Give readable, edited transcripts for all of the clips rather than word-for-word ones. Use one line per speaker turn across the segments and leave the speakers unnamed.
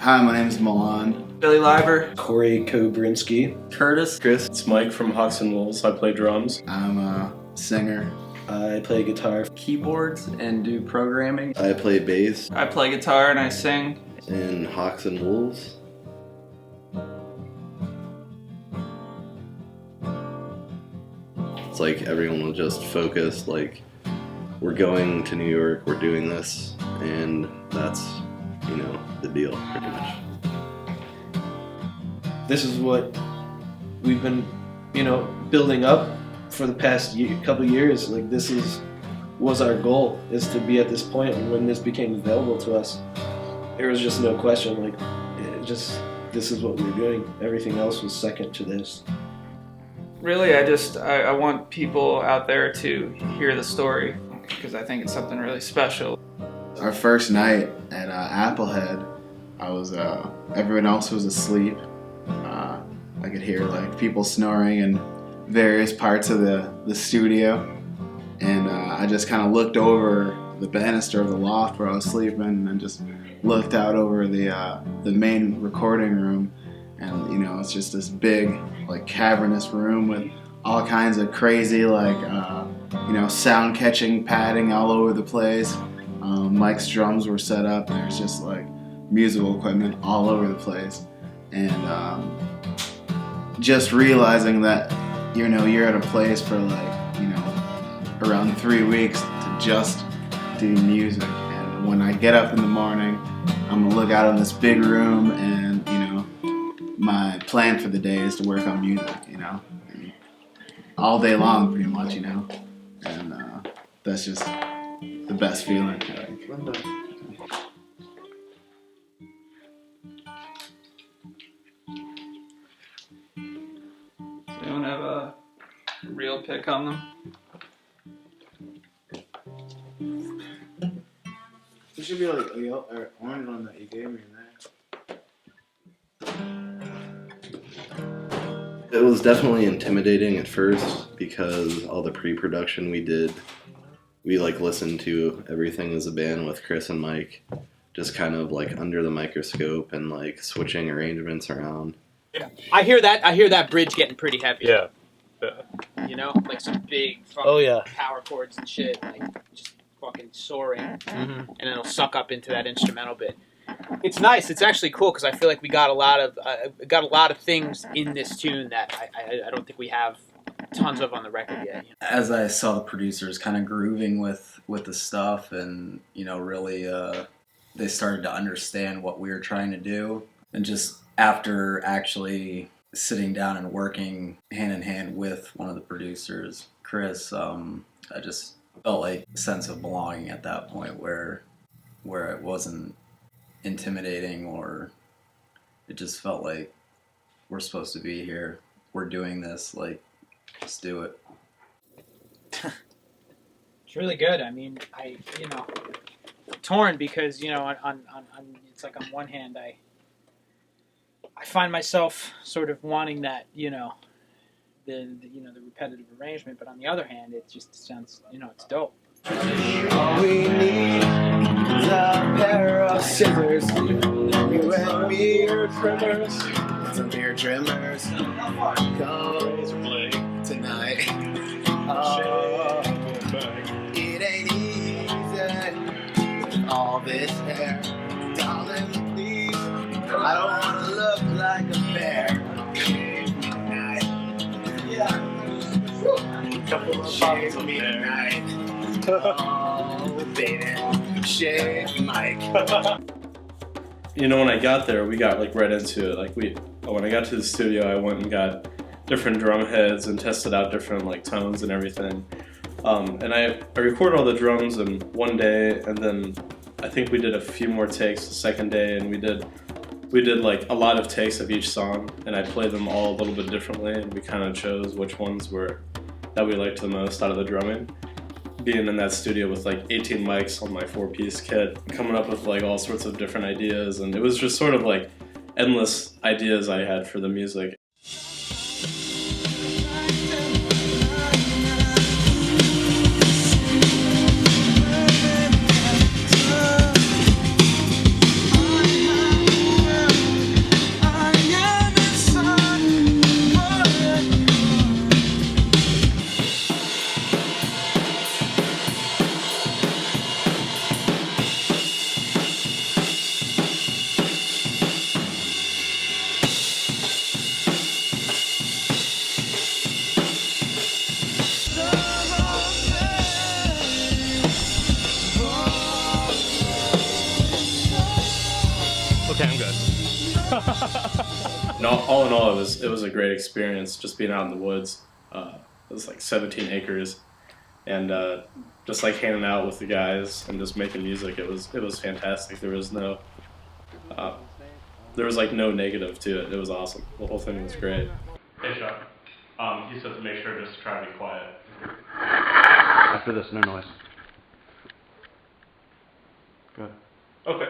Hi, my name is Milan.
Billy Liver.
Corey Kobrinski.
Curtis.
Chris. It's Mike from Hawks and Wolves. I play drums.
I'm a singer.
I play guitar.
Keyboards and do programming.
I play bass.
I play guitar and I sing.
In Hawks and Wolves. It's like everyone was just focused, like, we're going to New York, we're doing this, and that's, you know, the deal, pretty much.
This is what we've been, building up for the past couple years. Like, was our goal, is to be at this point. And when this became available to us, there was just no question. Like, this is what we were doing. Everything else was second to this.
Really, I want people out there to hear the story because I think it's something really special.
Our first night at Applehead, everyone else was asleep. I could hear like people snoring in various parts of the studio, and I just kind of looked over the banister of the loft where I was sleeping, and then just looked out over the main recording room, and it's just this big like cavernous room with all kinds of crazy like sound catching padding all over the place. Mike's drums were set up. There's just like musical equipment all over the place, and just realizing that you're at a place for like around 3 weeks to just do music. And when I get up in the morning, I'm gonna look out on this big room, and my plan for the day is to work on music, all day long pretty much, and that's just the best feeling.
Does anyone have a real pick on them?
It should be like the orange one that you gave me in there.
It was definitely intimidating at first because all the pre-production we did, we like listened to everything as a band with Chris and Mike, just kind of like under the microscope and like switching arrangements around.
Yeah. I hear that bridge getting pretty heavy.
Yeah.
Like some big fucking power chords and shit, like just fucking soaring, and then it'll suck up into that instrumental bit. It's nice. It's actually cool because I feel like we got a lot of things in this tune that I don't think we have tons of on the record yet.
As I saw the producers kind of grooving with the stuff, and really they started to understand what we were trying to do, and just after actually sitting down and working hand in hand with one of the producers, Chris, I just felt like a sense of belonging at that point where it wasn't intimidating, or it just felt like we're supposed to be here. We're doing this, like, just do it.
It's really good. I mean, torn because on it's like on one hand I find myself sort of wanting that the repetitive arrangement, but on the other hand it just sounds it's dope.
All we need is a pair of scissors. You and me are trimmers. Some beer trimmers. Come tonight. Oh, it ain't easy with all this hair. Darling, please, I don't want to look like a bear. Shave me tonight. Shave me tonight. Oh, baby, shave Mike.
When I got there, we got like right into it. Like when I got to the studio, I went and got different drum heads and tested out different like tones and everything. And I recorded all the drums in one day, and then I think we did a few more takes the second day, and we did like a lot of takes of each song, and I played them all a little bit differently, and we kind of chose which ones that we liked the most out of the drumming. Being in that studio with like 18 mics on my 4-piece kit, coming up with like all sorts of different ideas, and it was just sort of like endless ideas I had for the music.
Okay, I'm good.
No, all in all, it was a great experience just being out in the woods. It was like 17 acres, and just like hanging out with the guys and just making music. It was fantastic. There was no like no negative to it. It was awesome. The whole thing was great. Hey, Chuck. He said to make sure just try to be quiet.
After this, no noise. Good.
Okay.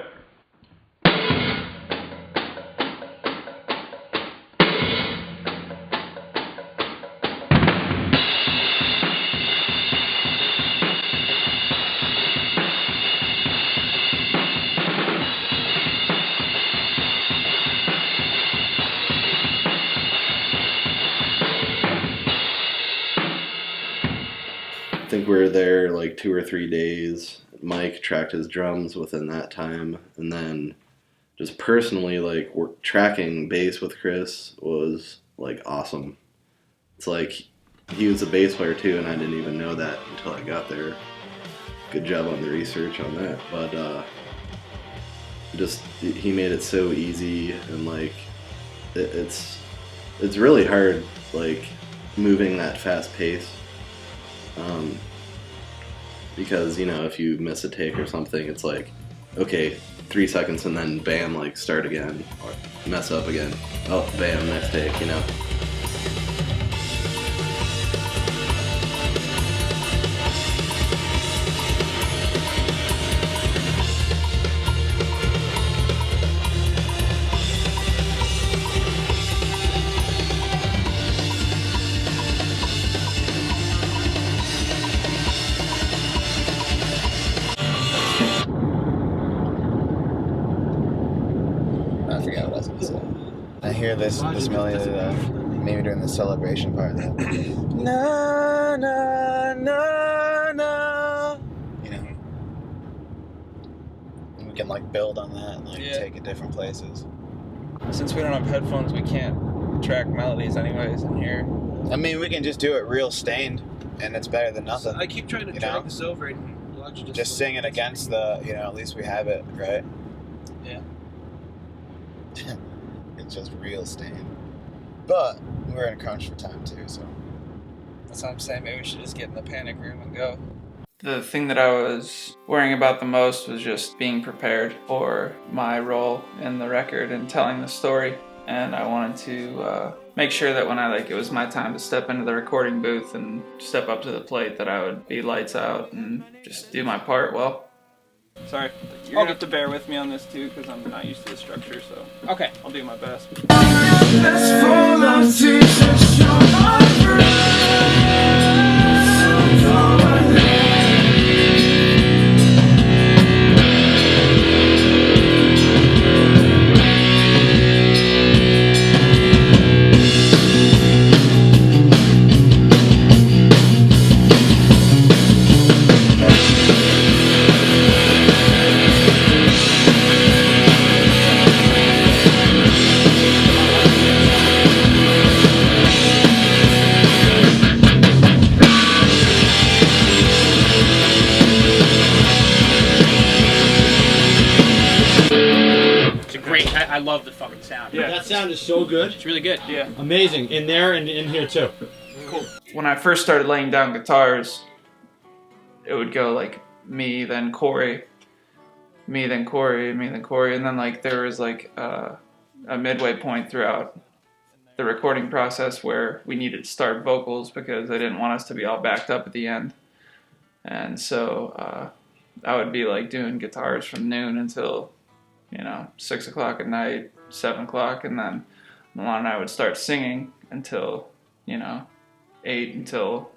I think we were there like 2 or 3 days. Mike tracked his drums within that time, and then just personally, like, tracking bass with Chris was like awesome. It's like he was a bass player too, and I didn't even know that until I got there. Good job on the research on that, but just he made it so easy, and like it's really hard, like, moving that fast pace. Because, you know, if you miss a take or something, it's like, okay, 3 seconds and then bam, like, start again, or mess up again. Oh, bam, next take, you know.
I forgot what I was gonna say. I hear this melody maybe during the celebration part. Na na na na. You know, and we can like build on that, and like take it different places.
Since we don't have headphones, we can't track melodies anyways in here.
I mean, we can just do it real stained, and it's better than nothing.
I keep trying to drag this over, and you'll actually
just sing it against the, you know, at least we have it, right?
Yeah.
It's just real stained. But we're in a crunch for time too, so.
That's what I'm saying. Maybe we should just get in the panic room and go. The thing that I was worrying about the most was just being prepared for my role in the record and telling the story. And I wanted to make sure that when it was my time to step into the recording booth and step up to the plate, that I would be lights out and just do my part well. Sorry, you're gonna have to bear with me on this too, because I'm not used to the structure, so
Okay.
I'll do my best.
I love the fucking sound.
Yeah.
That sound is so good.
It's really good.
Yeah.
Amazing. In there and in here too.
Cool.
When I first started laying down guitars, it would go like me, then Corey, me, then Corey, me, then Corey, and then like there was like a midway point throughout the recording process where we needed to start vocals because they didn't want us to be all backed up at the end. And so I would be like doing guitars from noon until, 6 o'clock at night, 7 o'clock, and then Milan and I would start singing until, 8 until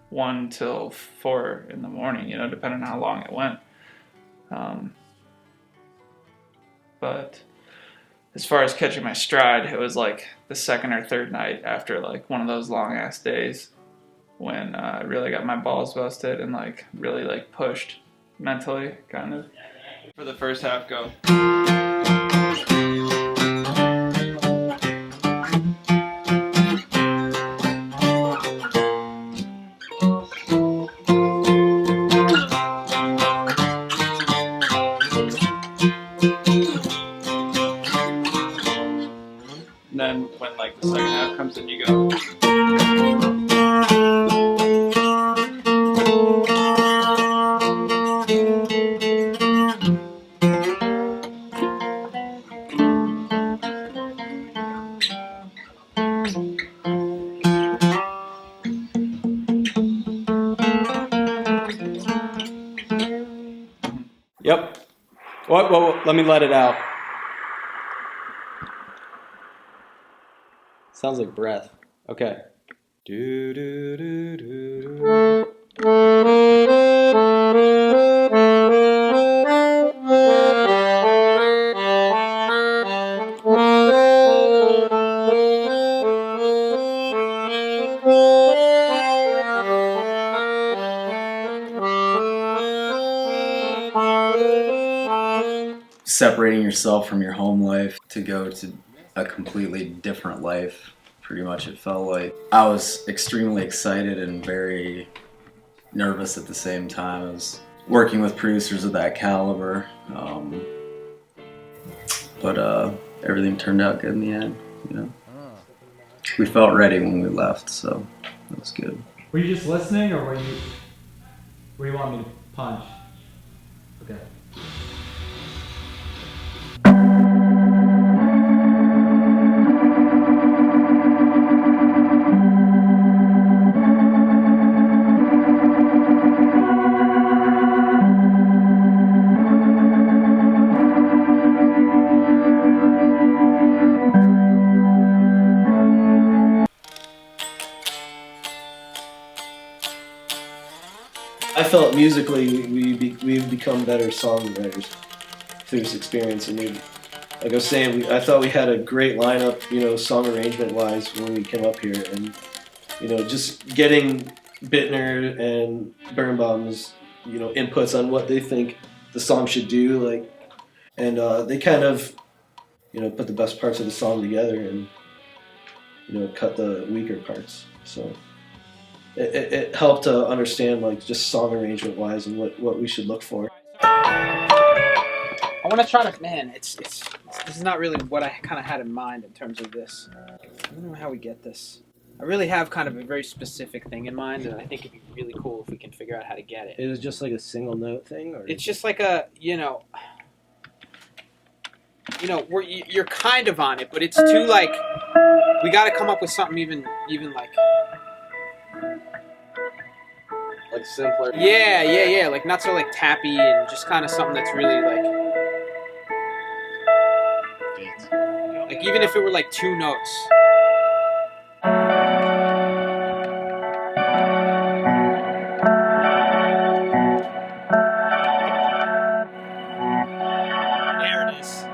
1 till 4 in the morning, depending on how long it went. But as far as catching my stride, it was like the second or third night after like one of those long ass days when I really got my balls busted and like really like pushed mentally, kind of. For the first half, go. And then when like the second half comes in, you go.
Yep. Well, let me let it out. Sounds like breath. Okay. Do do do do do.
Separating yourself from your home life to go to a completely different life, pretty much it felt like. I was extremely excited and very nervous at the same time. I was working with producers of that caliber, but everything turned out good in the end, you know. We felt ready when we left, so that was good.
Were you just listening, or were you want me to punch? Okay.
I felt musically we've become better songwriters through this experience, and like I was saying, I thought we had a great lineup, you know, song arrangement wise when we came up here, and you know, just getting Bittner and Birnbaum's, you know, inputs on what they think the song should do, like, and they kind of, you know, put the best parts of the song together and, you know, cut the weaker parts. So it helped to understand, like, just song arrangement wise and what we should look for.
I want to try to, man, this is not really what I kind of had in mind in terms of this. I don't know how we get this. I really have kind of a very specific thing in mind, and I think it'd be really cool if we can figure out how to get it.
It was just like a single note thing, or
it's just like a, you're kind of on it, but it's too, like, we got to come up with something even like
simpler.
Yeah, like not so like tappy, and just kind of something that's really like even if it were like two notes. There it is.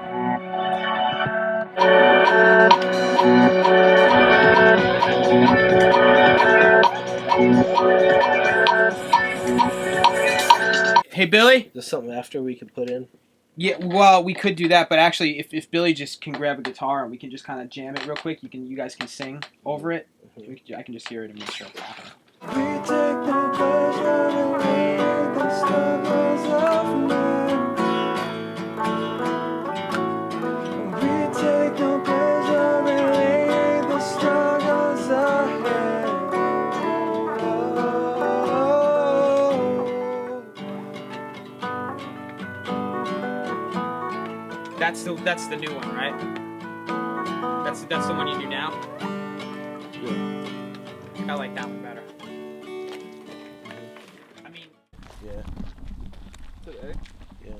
Hey, Billy?
There's something after we could put in?
Yeah, well, we could do that, but actually, if Billy just can grab a guitar and we can just kind of jam it real quick, you guys can sing over it. I can just hear it and make sure it's happening.
We take no pleasure in the struggles of men. We take no pleasure in the struggles ahead.
That's the new one, right? That's the one you do now? Yeah. I like that one better. I mean...
Yeah. Yeah.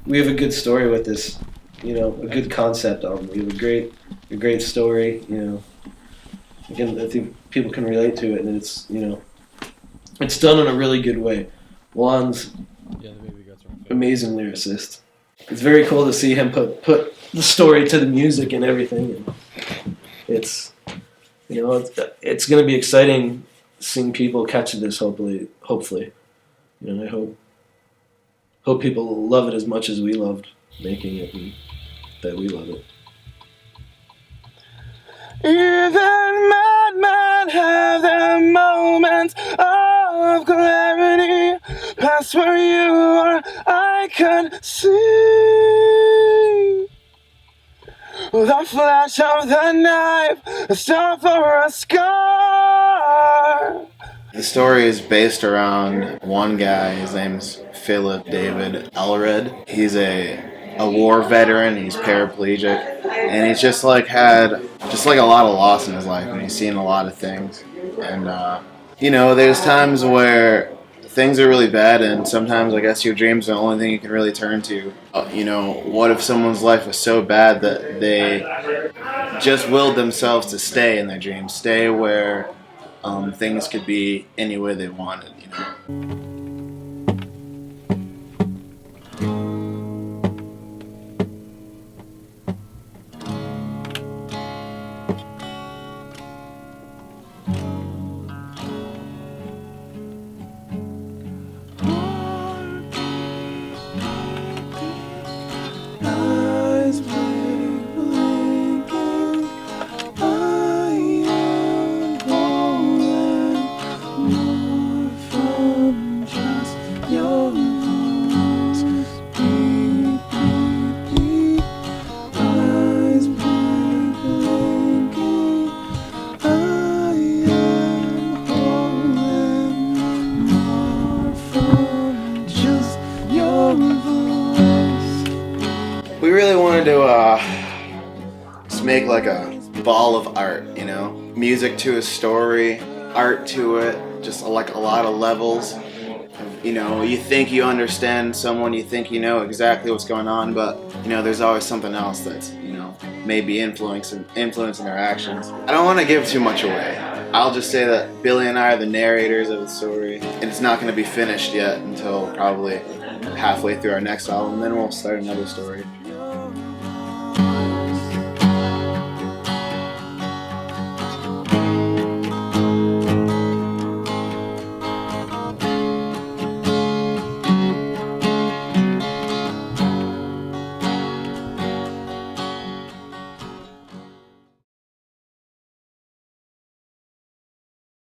We have a good story with this, you know, a good concept album. We have a great story, you know. Again, I think people can relate to it, and it's, you know, it's done in a really good way. Juan's amazing lyricist. It's very cool to see him put the story to the music and everything. And it's, you know, it's going to be exciting seeing people catch this. Hopefully, you know, I hope people love it as much as we loved making it, and that we love it.
Even madmen have their moments of clarity. Past where you are, I could see. The flash of the knife, a star for a scar.
The story is based around one guy. His name's Philip David Alread. He's a war veteran. He's paraplegic, and he's just like had just like a lot of loss in his life, and he's seen a lot of things. And you know, there's times where things are really bad, and sometimes I guess your dreams are the only thing you can really turn to. You know, what if someone's life was so bad that they just willed themselves to stay in their dreams, stay where things could be any way they wanted, you know?
Eyes blinking, I am holding more from just your voice. Beep, beep, beep. Eyes blinking, I am holding more from just your voice.
We really wanted to just make like a ball of art, you know? Music to a story, art to it, just like a lot of levels. You know, you think you understand someone, you think you know exactly what's going on, but you know, there's always something else that's, you know, maybe influencing their actions. I don't want to give too much away. I'll just say that Billy and I are the narrators of the story, and it's not going to be finished yet until probably halfway through our next album, then we'll start another story.